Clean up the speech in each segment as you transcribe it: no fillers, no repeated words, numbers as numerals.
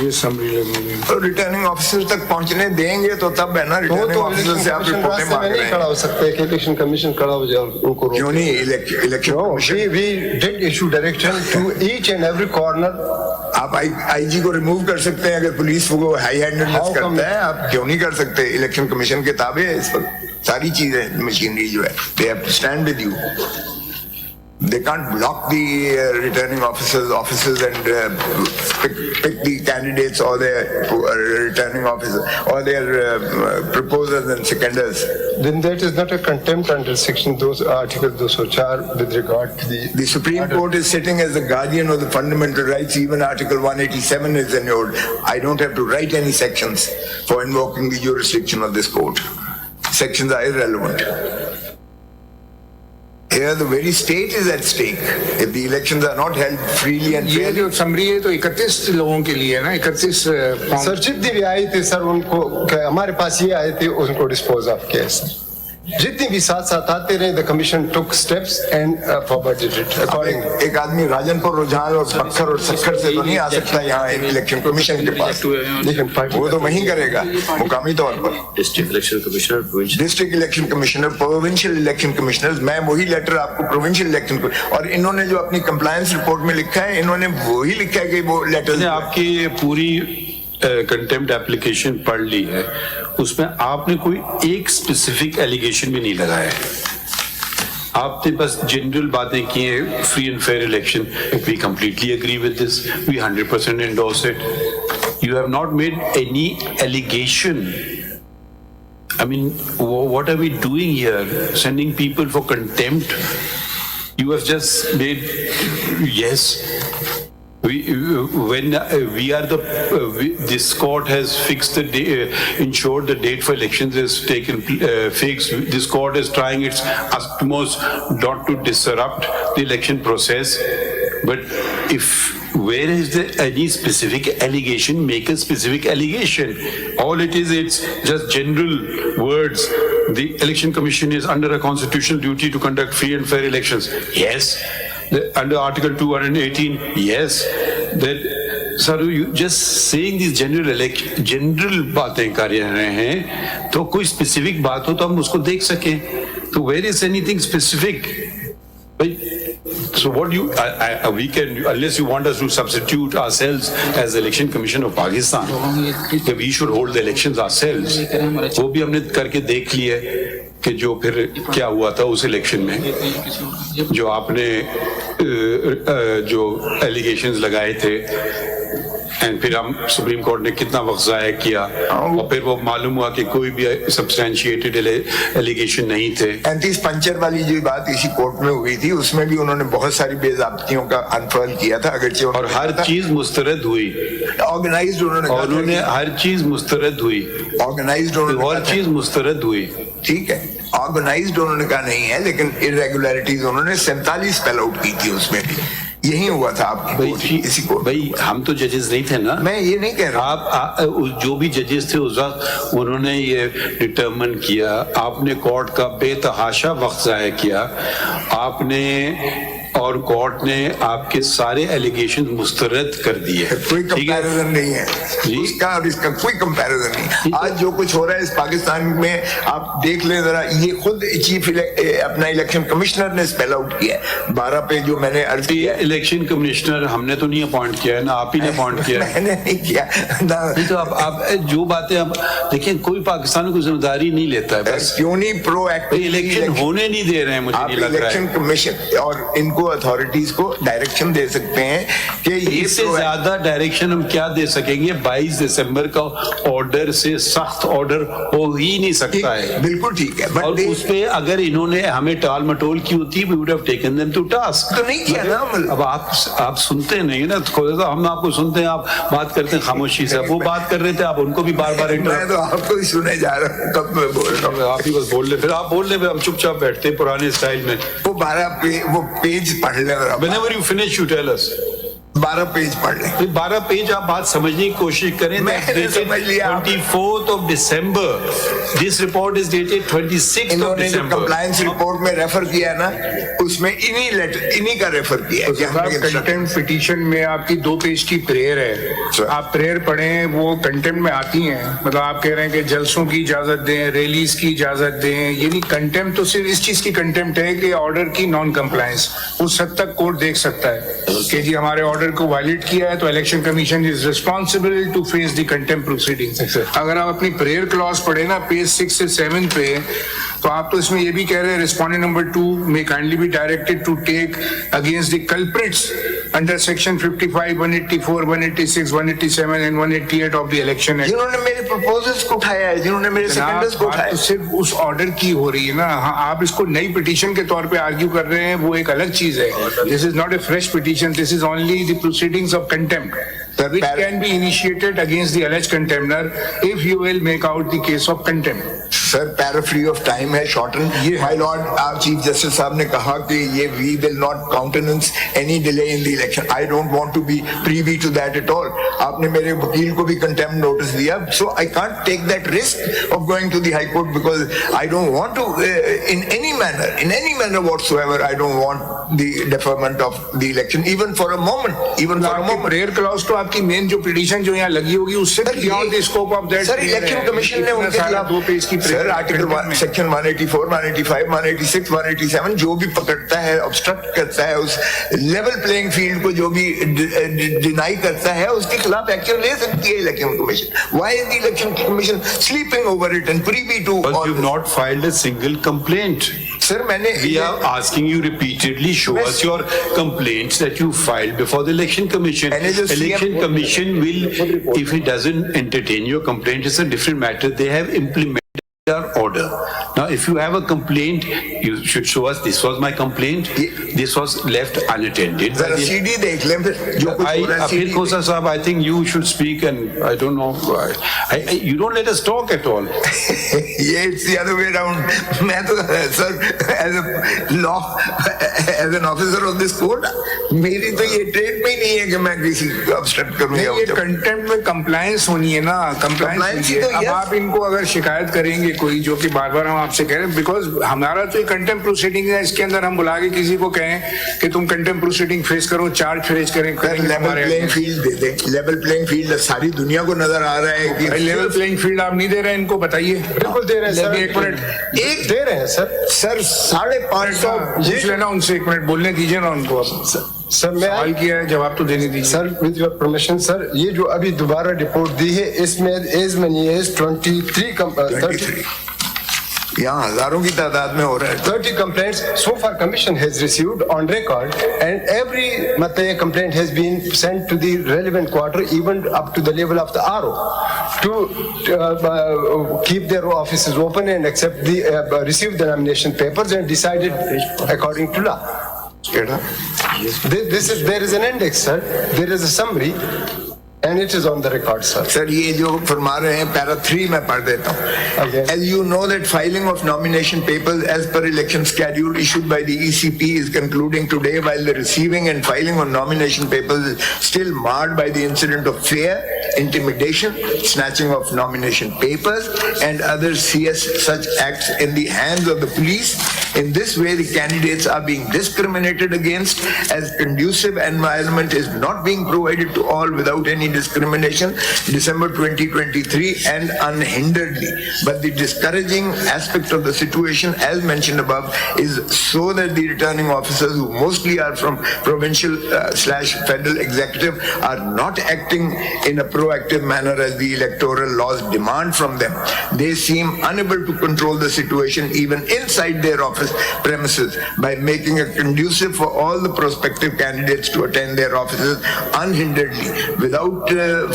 ये समरी लगेगी। तो रिटर्निंग ऑफिसर तक पहुंचने देंगे तो तब है ना, रिटर्निंग ऑफिसर से आप रिपोर्टें मांग रहे नहीं खड़ा हैं। हो सकते कि इलेक्शन कमीशन खड़ा हो जाए और उनको क्यों नहीं? Election commission, we did issue direction to each and every corner. आप आईजी को रिमूव कर सकते हैं अगर पुलिस वो हाई हैंडेडनेस करता है, आप क्यों नहीं कर सकते? इलेक्शन कमीशन के ताबे है इस पर सारी चीजें, मशीनरी जो है, they have to stand with you. They can't block the returning officers and pick the candidates or their returning officers or their proposers and seconders. Then that is not a contempt under section those article 204 with regard to The Supreme Court is sitting as the guardian of the fundamental rights. Even Article 187 is enjoyed. I don't have to write any sections for invoking the jurisdiction of this court. Sections are irrelevant. Here the very state is at stake if the elections are not held freely and ये fairly. जो summary है तो 31 लोगों के लिए है ना, 31 sir जितनी भी आई थी सर उनको हमारे पास ये आए थे उनको डिस्पोज ऑफ किया सर, जितनी भी साथ साथ आते रहे the commission took steps and forwarded it according. एक आदमी राजनपुर, रुझान और बक्सर और सक्खर से तो नहीं आ सकता यहाँ इलेक्शन कमीशन के पास, वो तो वहीं करेगा मुकामी तौर पर। District election commissioner, district election commissioner, provincial election commissioner, मैं वही लेटर आपको प्रोविंशियल इलेक्शन, और इन्होंने जो अपनी कंप्लायंस रिपोर्ट में लिखा है, इन्होंने वही लिखा है कि वो लेटर आपकी पूरी कंटेम्प्ट एप्लीकेशन पढ़ ली है, उसमें आपने कोई एक स्पेसिफिक एलिगेशन भी नहीं लगाया है, आपने बस जनरल बातें की हैं, free and fair election, we completely agree with this, we 100% endorse it, you have not made any allegation. I mean, what are we doing here? Sending people for contempt? You have just made, yes. This court has fixed the day, ensured the date for elections is taken fixed. This court is trying its utmost not to disrupt the election process. But where is there any specific allegation? Make a specific allegation. All it is, it's just general words. The election commission is under a constitutional duty to conduct free and fair elections. Yes. Under Article 218, yes. That, sir, you just saying these general बातें कर रहे हैं, तो कोई specific बात हो तो हम उसको देख सकें. तो where is anything specific? So what do you, we can, unless you want us to substitute ourselves as the Election Commission of Pakistan, that we should hold the elections ourselves. वो भी हमने करके देख लिया कि जो फिर क्या हुआ था उस इलेक्शन में, जो आपने जो एलिगेशंस लगाए थे, एंड फिर हम सुप्रीम कोर्ट ने कितना वक्त ज़ाया किया, और फिर वो मालूम हुआ कि कोई भी सब्सटैंशिएटेड एलिगेशन नहीं थे। 35 पंचर वाली जो बात इसी कोर्ट में हुई थी, उसमें भी उन्होंने बहुत सारी बेज़ाब्तियों का अनफर्ल किया था, अगरचे और हर चीज मुस्तरद हुई, ऑर्गेनाइज्ड उन्होंने हर चीज मुस्तरद हुई, ऑर्गेनाइज्ड हर चीज मुस्तरद हुई। ठीक है, ऑर्गेनाइज्ड उन्होंने कहा नहीं है, लेकिन इरेगुलरिटीज उन्होंने 47 स्पेल आउट की थी, उसमें भी यही हुआ था आपकी इसी को। भाई हम तो जजेस नहीं थे ना, मैं ये नहीं कह रहा, आप जो भी जजेस थे उस वक्त उन्होंने ये डिटरमिन किया, आपने कोर्ट का बेतहाशा वक्त ज़ाया किया आपने, और कोर्ट ने आपके सारे एलिगेशन मुस्तरद कर दिए। कोई कंपैरिजन नहीं है उसका और इसका, कोई कंपैरिजन नहीं। आज जो कुछ हो रहा है इस पाकिस्तान में, आप देख लें जरा, ये खुद चीफ अपना इलेक्शन कमिश्नर ने स्पेल आउट किया है 12 पे, जो मैंने अर्ज किया। इलेक्शन कमिश्नर हमने तो नहीं अपॉइंट किया है ना, आप ही ने अपॉइंट किया है। मैंने नहीं किया नहीं, तो आप जो बातें आप देखिए, कोई पाकिस्तान को जिम्मेदारी नहीं लेता है, बस क्यों नहीं प्रोएक्टिव इलेक्शन होने नहीं दे रहे हैं, मुझे नहीं लग रहा है। इलेक्शन कमीशन और इनको अथॉरिटीज को डायरेक्शन दे सकते हैं कि इससे ज्यादा डायरेक्शन हम क्या दे सकेंगे? 22 दिसंबर का ऑर्डर से सख्त ऑर्डर हो ही नहीं सकता है। बिल्कुल ठीक है, और उस पे अगर इन्होंने हमें टाल मटोल की होती, we would have taken them to task। तो नहीं किया ना। अब आप सुनते नहीं ना, थोड़ा हम आपको सुनते हैं, आप बात करते हैं खामोशी से, वो बात कर रहे थे, आप उनको भी बार बार मैं तो आपको ही सुने जा रहा हूँ, तब मैं बोल रहा हूँ, आप ही बस बोल रहे, फिर आप बोल रहे, हम चुपचाप बैठते हैं पुराने स्टाइल में। वो 12 वो पेज पढ़ ले। Whenever you finish, you tell us. 12 page पढ़ लें। 12 पेज आप बात समझने की कोशिश करें। मैंने समझ लिया। 24th of December. This report is dated 26th of इन्होंने जो December. कंप्लायंस रिपोर्ट में रेफर किया है ना, उसमें इन्हीं का रेफर किया है। कंटेम्प्ट पिटीशन में आपकी 2 पेज की प्रेयर है, आप प्रेयर पढ़ें, वो कंटेम्प्ट में आती हैं। मतलब आप कह रहे हैं कि जलसों की इजाजत दें, रैलीज की इजाजत दें, ये नहीं, कंटेम्प्ट तो सिर्फ इस चीज की कंटेम्प्ट है कि ऑर्डर की नॉन कंप्लायंस। उस हद तक कोर्ट देख सकता है कि जी हमारे ऑर्डर को वायलेट किया है, तो election commission is responsible to face the contempt proceedings. अगर आप अपनी प्रेयर क्लॉज पढ़े ना पेज 6 से 7 पे, तो आप तो इसमें ये भी कह रहे हैं respondent number 2 may kindly be directed to take against the culprits under section 55, 184, 186, 187 and 188 of the election act. जिन्होंने मेरे प्रपोजल्स को उठाया है, जिन्होंने मेरे सेकेंडर्स को उठाया, तो सिर्फ उस ऑर्डर की हो रही है ना। हाँ, आप इसको नई पिटीशन के तौर पे आर्ग्यू कर रहे हैं, वो एक अलग चीज है। This is not a fresh petition, this is only the proceedings of contempt which can be initiated against the alleged contender if you will make out the case of contempt. Sir पैराफ्री of time है, shorten. My lord, आप chief justice साहब ने कहा कि ये we will not countenance any delay in the election. I don't want to be privy to that at all. आपने मेरे वकील को भी कंटेम्प्ट नोटिस दिया, so I can't take that risk of going to the High Court because I don't want to in any manner whatsoever I don't want the deferment of the election even for a moment. Prayer clause तो आपकी main जो petition जो यहाँ लगी होगी उससे beyond the scope of that. Sir election commission ने उनके खिलाफ 2 पेज की सर आर्टिकल सेक्शन 184, 185, 186, 187 जो भी पकड़ता है, ऑब्स्ट्रक्ट करता है, उस लेवल प्लेइंग फील्ड को जो भी डिनाई करता है, उसके खिलाफ एक्शन ले सकती है election commission. Why is the election commission sleeping over it and privy to But all? you've not filed a single complaint. Sir मैंने We are asking you repeatedly, show us your complaints that you filed before the election commission. मैंने जो Election commission will, if it doesn't entertain your complaint, it's a different matter. They have implemented our order. Now, if you have a complaint, you should show us this was my complaint. This was left unattended. जरा CD देख लें फिर जो कुछ हो रहा है। Latif Khosa sahab, I think you should speak, and I don't know. You don't let us talk at all. ये it's the other way around. मैं तो sir as an officer of this court, मेरी तो ये trade में ही नहीं है कि मैं किसी को obstruct करूँ। ये कंटेम्प्ट में कंप्लायंस होनी है ना, कंप्लायंस होनी है। अब आप इनको अगर शिकायत करेंगे कोई, जो कि बार बार हम आपसे कह रहे हैं, बिकॉज हमारा तो कंटेम्प्ट प्रोसीडिंग है, इसके अंदर हम बुला के किसी को कहें कि तुम कंटेम्प्ट प्रोसीडिंग फेस करो, चार्ज फेस करें। लेवल प्लेइंग फील्ड दे दे, लेवल प्लेइंग फील्ड सारी दुनिया को नजर आ रहा है कि लेवल प्लेइंग फील्ड आप नहीं दे रहे हैं इनको, बताइए। बिल्कुल दे रहे हैं सर, एक मिनट, एक दे रहे हैं सर। सर 550 पूछ लेना उनसे, 1 मिनट बोलने दीजिए ना उनको। सर मैं सवाल किया है, जवाब तो देने दीजिए। Sir with your permission sir, ये जो अभी दोबारा रिपोर्ट दी है इसमें एज मनी एज 23 यहाँ हजारों की तादाद में हो रहा है। 30 complaints so far commission has received on record, and every complaint has been sent to the relevant quarter, even up to the level of the RO, to keep their offices open and accept the receive the nomination papers and decided according to law. There is an index, sir. There is a summary. And it is on the record, sir. Sir ये जो फरमा रहे हैं para 3 में पढ़ देता हूँ। Okay. As you know that filing of nomination papers as per election schedule issued by the ECP is concluding today, while the receiving and filing of nomination papers is still marred by the incident of fear, intimidation, snatching of nomination papers and other CS such acts in the hands of the police. In this way, the candidates are being discriminated against, as conducive environment is not being provided to all without any discrimination, December 2023, and unhinderedly. But the discouraging aspect of the situation, as mentioned above, is so that the returning officers, who mostly are from provincial / federal executive, are not acting in a proactive manner as the electoral laws demand from them. They seem unable to control the situation even inside their office premises by making it conducive for all the prospective candidates to attend their offices unhinderedly, without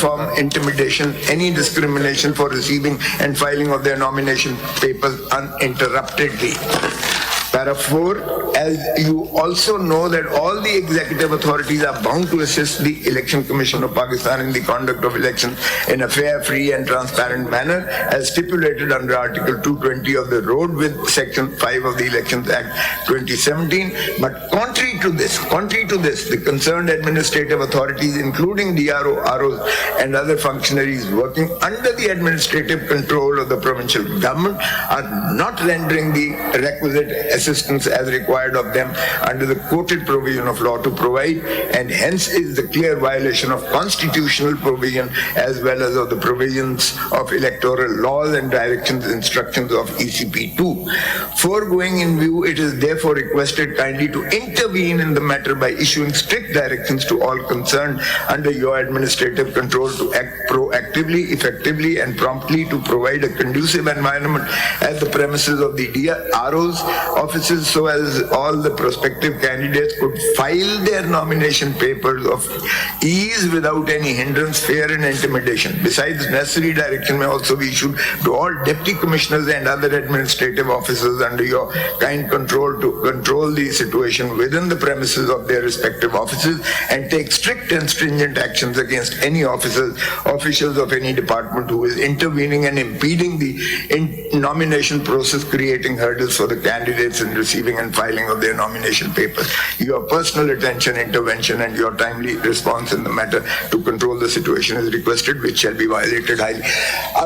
from intimidation, any discrimination for receiving and filing of their nomination papers uninterruptedly. Para 4, as you also know that all the executive authorities are bound to assist the Election Commission of Pakistan in the conduct of elections in a fair, free and transparent manner as stipulated under Article 220 of the Road with Section 5 of the Elections Act 2017. But contrary to this, the concerned administrative authorities, including DRO, ROs and other functionaries working under the administrative control of the provincial government are not rendering the requisite assistance as required of them under the quoted provision of law to provide, and hence is the clear violation of constitutional provision as well as of the provisions of electoral laws and directions instructions of ECP 2. Foregoing in view, it is therefore requested kindly to intervene in the matter by issuing strict directions to all concerned under your administrative control to act proactively, effectively and promptly to provide a conducive environment at the premises of the RO's offices so as all the prospective candidates could file their nomination papers of ease without any hindrance, fear and intimidation. Besides, necessary direction may also be issued to all deputy commissioners and other administrative officers under your kind control to control the situation within the premises of their respective offices and take strict and stringent actions against any officers of any department who is intervening and impeding the nomination process, creating hurdles for the candidates in receiving and filing of their nomination papers. Your personal attention, intervention and your timely response in the matter to control the situation is requested, which shall be violated highly.